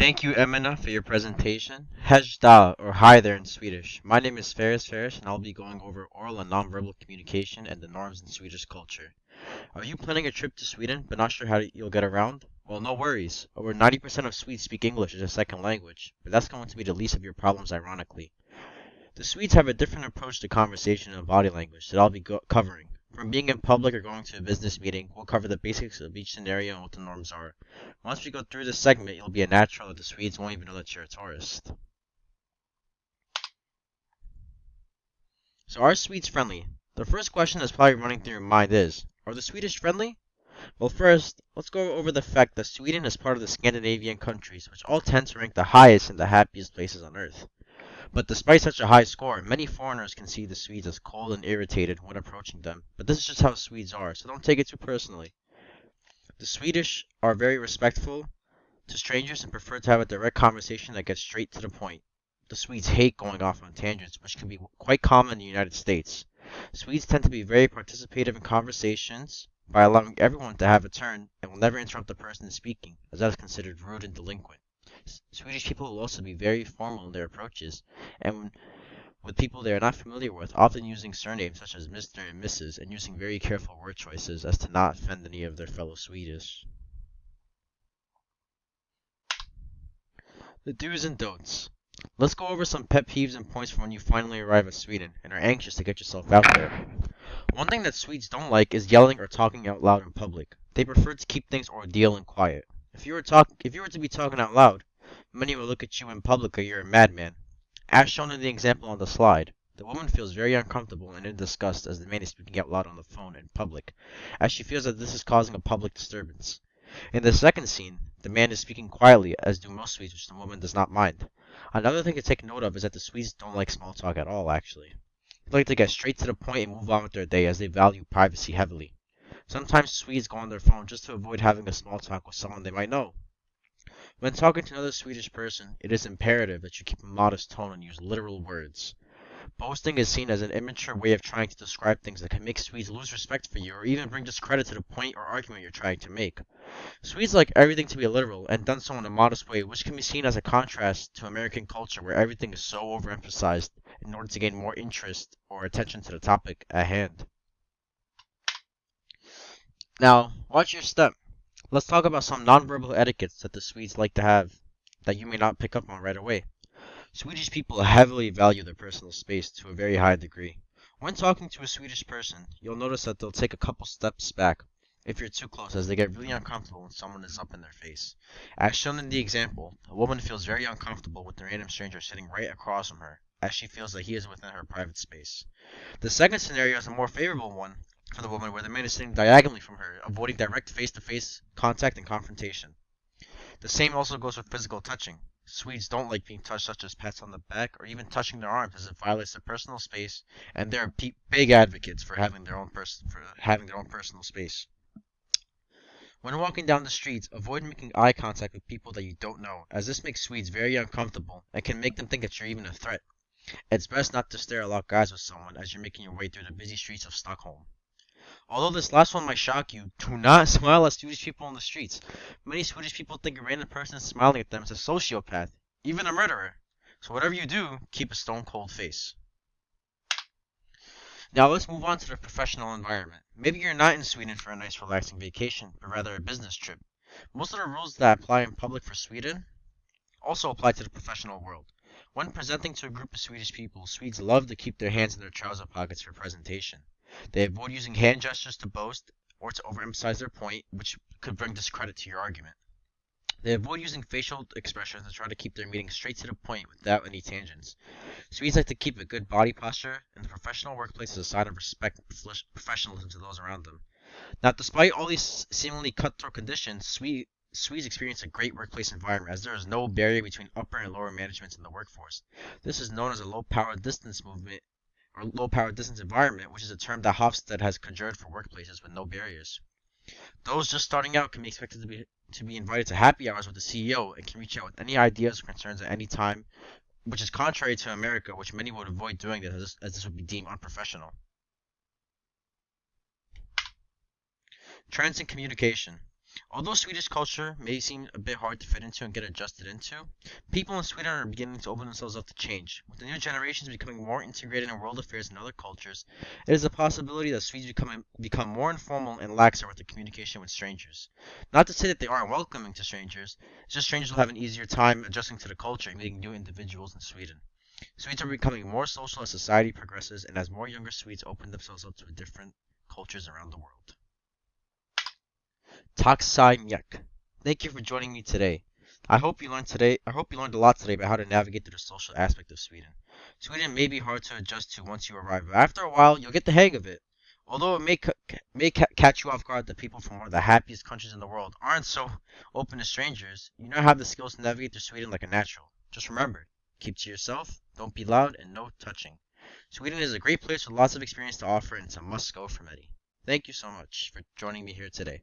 Thank you, Emina, for your presentation. Hej da, or hi there in Swedish. My name is Ferris, and I'll be going over oral and nonverbal communication and the norms in Swedish culture. Are you planning a trip to Sweden, but not sure how you'll get around? Well, no worries. Over 90% of Swedes speak English as a second language, but that's going to be the least of your problems, ironically. The Swedes have a different approach to conversation and body language that I'll be covering. From being in public or going to a business meeting, we'll cover the basics of each scenario and what the norms are. Once we go through this segment, you'll be a natural that the Swedes won't even know that you're a tourist. So are Swedes friendly? The first question that's probably running through your mind is, are the Swedish friendly? Well, first, let's go over the fact that Sweden is part of the Scandinavian countries, which all tend to rank the highest and the happiest places on earth. But despite such a high score, many foreigners can see the Swedes as cold and irritated when approaching them. But this is just how Swedes are, so don't take it too personally. The Swedish are very respectful to strangers and prefer to have a direct conversation that gets straight to the point. The Swedes hate going off on tangents, which can be quite common in the United States. Swedes tend to be very participative in conversations by allowing everyone to have a turn and will never interrupt the person speaking, as that is considered rude and delinquent. Swedish people will also be very formal in their approaches, and with people they are not familiar with, often using surnames such as Mr. and Mrs., and using very careful word choices as to not offend any of their fellow Swedish. The do's and don'ts. Let's go over some pet peeves and points for when you finally arrive at Sweden and are anxious to get yourself out there. One thing that Swedes don't like is yelling or talking out loud in public. They prefer to keep things ordeal and quiet. If you were to be talking out loud, many will look at you in public like you're a madman. As shown in the example on the slide, the woman feels very uncomfortable and in disgust as the man is speaking out loud on the phone in public, as she feels that this is causing a public disturbance. In the second scene, the man is speaking quietly, as do most Swedes, which the woman does not mind. Another thing to take note of is that the Swedes don't like small talk at all, actually. They like to get straight to the point and move on with their day, as they value privacy heavily. Sometimes Swedes go on their phone just to avoid having a small talk with someone they might know. When talking to another Swedish person, it is imperative that you keep a modest tone and use literal words. Boasting is seen as an immature way of trying to describe things that can make Swedes lose respect for you or even bring discredit to the point or argument you're trying to make. Swedes like everything to be literal and done so in a modest way, which can be seen as a contrast to American culture where everything is so overemphasized in order to gain more interest or attention to the topic at hand. Now, watch your step. Let's talk about some nonverbal etiquettes that the Swedes like to have that you may not pick up on right away. Swedish people heavily value their personal space to a very high degree. When talking to a Swedish person, you'll notice that they'll take a couple steps back if you're too close, as they get really uncomfortable when someone is up in their face. As shown in the example, a woman feels very uncomfortable with the random stranger sitting right across from her, as she feels that he is within her private space. The second scenario is a more favorable one for the woman, where the man is sitting diagonally from her, avoiding direct face-to-face contact and confrontation. The same also goes with physical touching. Swedes don't like being touched, such as pats on the back or even touching their arms, as it violates their personal space, and they're big advocates for having their own personal space. When walking down the streets, avoid making eye contact with people that you don't know, as this makes Swedes very uncomfortable and can make them think that you're even a threat. It's best not to stare or lock eyes with someone as you're making your way through the busy streets of Stockholm. Although this last one might shock you, do not smile at Swedish people on the streets. Many Swedish people think a random person smiling at them is a sociopath, even a murderer. So whatever you do, keep a stone cold face. Now let's move on to the professional environment. Maybe you're not in Sweden for a nice relaxing vacation, but rather a business trip. Most of the rules that apply in public for Sweden also apply to the professional world. When presenting to a group of Swedish people, Swedes love to keep their hands in their trouser pockets for presentation. They avoid using hand gestures to boast or to overemphasize their point, which could bring discredit to your argument. They avoid using facial expressions and try to keep their meetings straight to the point without any tangents. Swedes like to keep a good body posture, and the professional workplace is a sign of respect and professionalism to those around them. Now, despite all these seemingly cutthroat conditions, Swedes experience a great workplace environment, as there is no barrier between upper and lower managements in the workforce. This is known as a low-power distance movement or low-power distance environment, which is a term that Hofstede has conjured for workplaces with no barriers. Those just starting out can be expected to be invited to happy hours with the CEO and can reach out with any ideas or concerns at any time, which is contrary to America, which many would avoid doing this as this would be deemed unprofessional. Trends in communication. Although Swedish culture may seem a bit hard to fit into and get adjusted into, people in Sweden are beginning to open themselves up to change. With the new generations becoming more integrated in world affairs and other cultures, it is a possibility that Swedes become more informal and laxer with their communication with strangers. Not to say that they aren't welcoming to strangers, it's just strangers will have an easier time adjusting to the culture and meeting new individuals in Sweden. Swedes are becoming more social as society progresses and as more younger Swedes open themselves up to different cultures around the world. Taksai Myek. Thank you for joining me today. I hope you learned a lot today about how to navigate through the social aspect of Sweden. Sweden may be hard to adjust to once you arrive, but after a while, you'll get the hang of it. Although it catch you off guard that people from one of the happiest countries in the world aren't so open to strangers, you now have the skills to navigate through Sweden like a natural. Just remember, keep to yourself, don't be loud, and no touching. Sweden is a great place with lots of experience to offer, and it's a must go for many. Thank you so much for joining me here today.